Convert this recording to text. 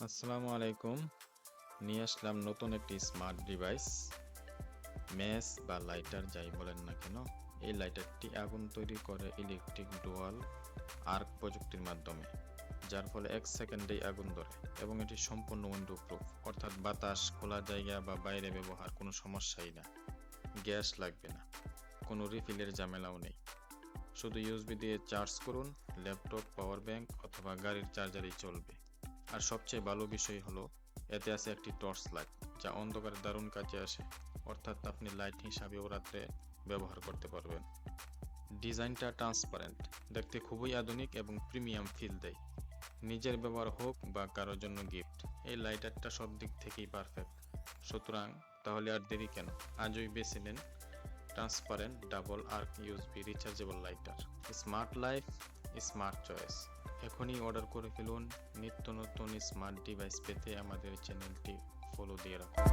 আসসালামু আলাইকুম। নিয়ে আসলাম নতুন একটি স্মার্ট ডিভাইস। মেস বা লাইটার যাই বলেন না কেন, এই লাইটারটি আগুন তৈরি করে ইলেকট্রিক ডুয়াল আর্ক প্রযুক্তির মাধ্যমে, যার ফলে 1 সেকেন্ডেই আগুন ধরে এবং এটি সম্পূর্ণ উইন্ডো প্রুফ, অর্থাৎ বাতাস, খোলা জায়গা বা বাইরে ব্যবহার কোনো সমস্যাই না। গ্যাস লাগবে না, কোনো রিফিলের ঝামেলাও নেই। শুধু ইউএসবি দিয়ে চার্জ করুন, ল্যাপটপ, পাওয়ার ব্যাংক অথবা গাড়ির চার্জারেই চলবে। আর সবচেয়ে ভালো বিষয় হলো এতে আছে একটি টর্চ লাইট, যা অন্ধকারে দারুণ কাজে আসে, অর্থাৎ আপনি লাইট হিসাবেও রাত্রে ব্যবহার করতে পারবেন। ডিজাইনটা ট্রান্সপারেন্ট, দেখতে খুবই আধুনিক এবং প্রিমিয়াম ফিল দেয়। নিজের ব্যবহার হোক বা কারোর জন্য গিফট, এই লাইটারটা সব দিক থেকেই পারফেক্ট। সুতরাং তাহলে আর দেরি কেন, আজই বেছে নেন transparent double arc USB rechargeable lighter. Smart life, smart choice. এখনই অর্ডার করে ফেলুন। নিত্য নতুন স্মার্ট ডিভাইস পেতে আমাদের চ্যানেলটি ফলো দিয়ে রাখুন।